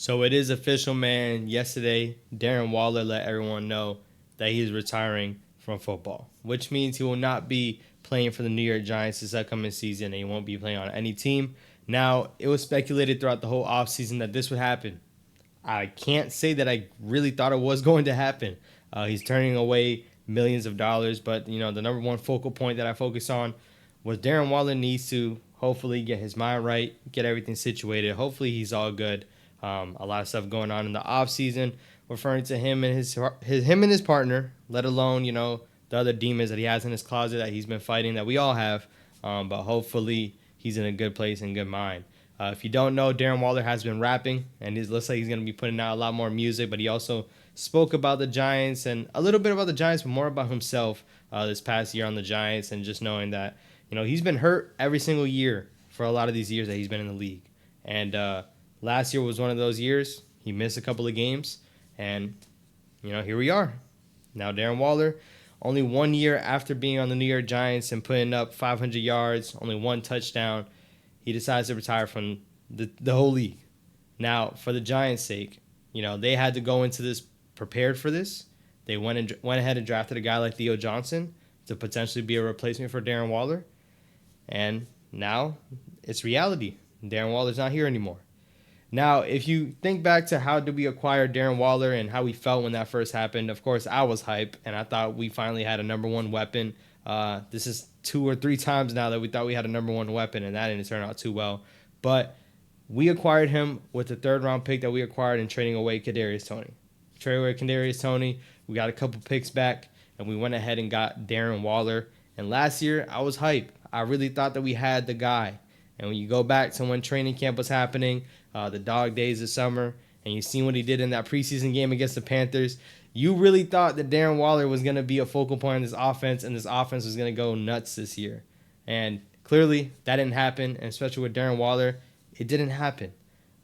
So it is official, man. Yesterday, Darren Waller let everyone know that he's retiring from football, which means he will not be playing for the New York Giants this upcoming season, and he won't be playing on any team. Now, it was speculated throughout the whole offseason that this would happen. I can't say that I really thought it was going to happen. He's turning away millions of dollars, but the number one focal point that I focus on was Darren Waller needs to hopefully get his mind right, get everything situated. Hopefully he's all good. A lot of stuff going on in the off season, referring to him and his partner, let alone the other demons that he has in his closet that he's been fighting that we all have. But hopefully he's in a good place and good mind. If you don't know, Darren Waller has been rapping, and it looks like he's going to be putting out a lot more music. But he also spoke about the Giants and a little bit about the Giants, but more about himself this past year on the Giants, and just knowing that he's been hurt every single year for a lot of these years that he's been in the league. And last year was one of those years. He missed a couple of games, and here we are. Now Darren Waller, only 1 year after being on the New York Giants and putting up 500 yards, only one touchdown, he decides to retire from the whole league. Now, for the Giants' sake, they had to go into this prepared for this. They went ahead and drafted a guy like Theo Johnson to potentially be a replacement for Darren Waller. And now it's reality. Darren Waller's not here anymore. Now, if you think back to how did we acquire Darren Waller and how we felt when that first happened, of course, I was hype, and I thought we finally had a number one weapon. This is 2 or 3 times now that we thought we had a number one weapon, and that didn't turn out too well. But we acquired him with the third-round pick that we acquired in trading away Kadarius Toney. Traded away Kadarius Toney. We got a couple picks back, and we went ahead and got Darren Waller. And last year, I was hype. I really thought that we had the guy. And when you go back to when training camp was happening, the dog days of summer, and you seen what he did in that preseason game against the Panthers, you really thought that Darren Waller was going to be a focal point in this offense, and this offense was going to go nuts this year. And clearly, that didn't happen, and especially with Darren Waller, it didn't happen.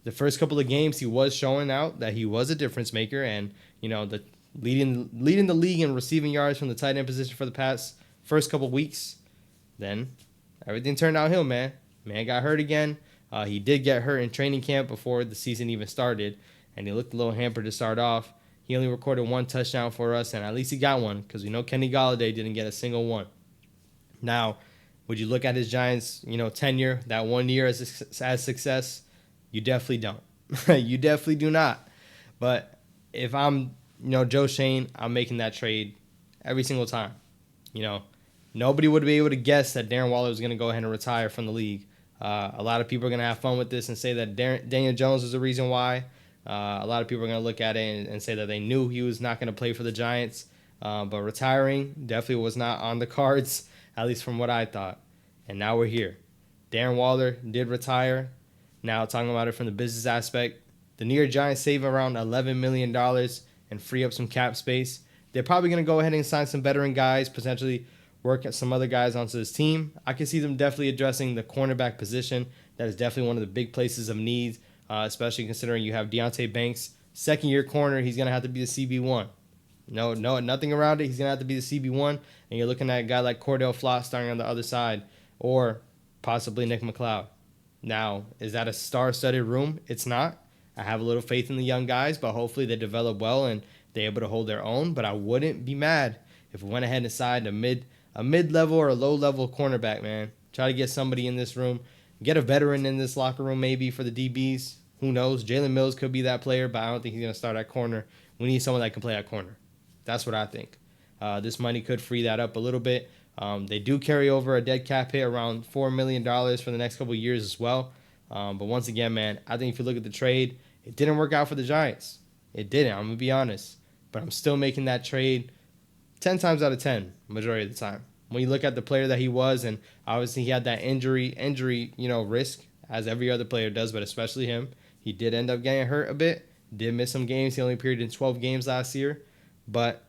The first couple of games, he was showing out that he was a difference maker, and the leading the league in receiving yards from the tight end position for the first couple weeks. Then everything turned downhill, man. Man got hurt again. He did get hurt in training camp before the season even started, and he looked a little hampered to start off. He only recorded 1 touchdown for us, and at least he got one because we know Kenny Golladay didn't get a single one. Now, would you look at his Giants, tenure, that 1 year as success? You definitely don't. You definitely do not. But if I'm, Joe Shane, I'm making that trade every single time. Nobody would be able to guess that Darren Waller was going to go ahead and retire from the league. A lot of people are going to have fun with this and say that Daniel Jones was the reason why. A lot of people are going to look at it and say that they knew he was not going to play for the Giants. But retiring definitely was not on the cards, at least from what I thought. And now we're here. Darren Waller did retire. Now, talking about it from the business aspect, the New York Giants save around $11 million and free up some cap space. They're probably going to go ahead and sign some veteran guys, potentially work at some other guys onto this team. I can see them definitely addressing the cornerback position. That is definitely one of the big places of need, especially considering you have Deonte Banks, second-year corner. He's going to have to be the CB1. No, nothing around it. He's going to have to be the CB1, and you're looking at a guy like Cordell Flott starting on the other side, or possibly Nick McLeod. Now, is that a star-studded room? It's not. I have a little faith in the young guys, but hopefully they develop well and they're able to hold their own. But I wouldn't be mad if we went ahead and signed a mid-level or a low-level cornerback, man. Try to get somebody in this room. Get a veteran in this locker room maybe for the DBs. Who knows? Jalen Mills could be that player, but I don't think he's going to start at corner. We need someone that can play at corner. That's what I think. This money could free that up a little bit. They do carry over a dead cap hit around $4 million for the next couple of years as well. But once again, man, I think if you look at the trade, it didn't work out for the Giants. It didn't. I'm going to be honest. But I'm still making that trade 10 times out of 10, majority of the time. When you look at the player that he was, and obviously he had that injury, risk, as every other player does, but especially him. He did end up getting hurt a bit, did miss some games. He only appeared in 12 games last year. But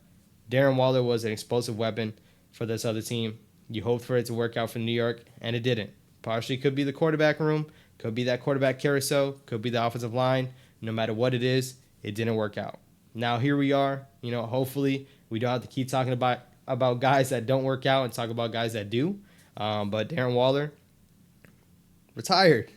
Darren Waller was an explosive weapon for this other team. You hoped for it to work out for New York, and it didn't. Partially could be the quarterback room, could be that quarterback carousel, could be the offensive line. No matter what it is, it didn't work out. Now here we are. Hopefully we don't have to keep talking about guys that don't work out and talk about guys that do. But Darren Waller retired.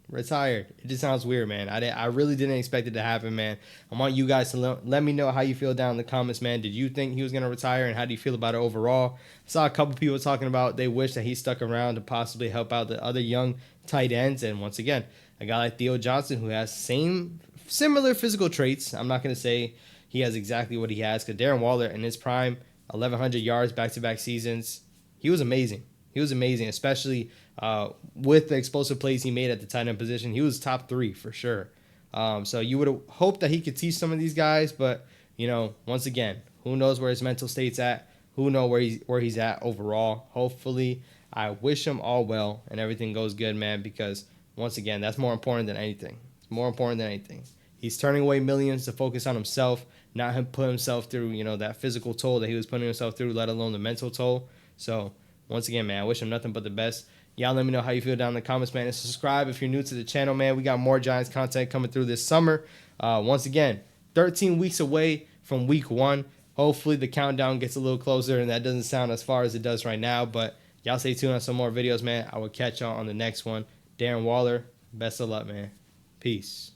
retired. It just sounds weird, man. I really didn't expect it to happen, man. I want you guys to let me know how you feel down in the comments, man. Did you think he was going to retire, and how do you feel about it overall? I saw a couple people talking about they wish that he stuck around to possibly help out the other young tight ends. And once again, a guy like Theo Johnson who has similar physical traits. I'm not going to say he has exactly what he has, because Darren Waller in his prime, 1,100 yards back-to-back seasons, he was amazing. He was amazing, especially with the explosive plays he made at the tight end position. He was top 3 for sure. So you would have hoped that he could teach some of these guys, but once again, who knows where his mental state's at? Who knows where he's at overall? Hopefully, I wish him all well and everything goes good, man. Because once again, that's more important than anything. It's more important than anything. He's turning away millions to focus on himself, not him put himself through that physical toll that he was putting himself through, let alone the mental toll. So once again, man, I wish him nothing but the best. Y'all let me know how you feel down in the comments, man. And subscribe if you're new to the channel, man. We got more Giants content coming through this summer. Once again, 13 weeks away from week 1. Hopefully the countdown gets a little closer, and that doesn't sound as far as it does right now. But y'all stay tuned on some more videos, man. I will catch y'all on the next one. Darren Waller, best of luck, man. Peace.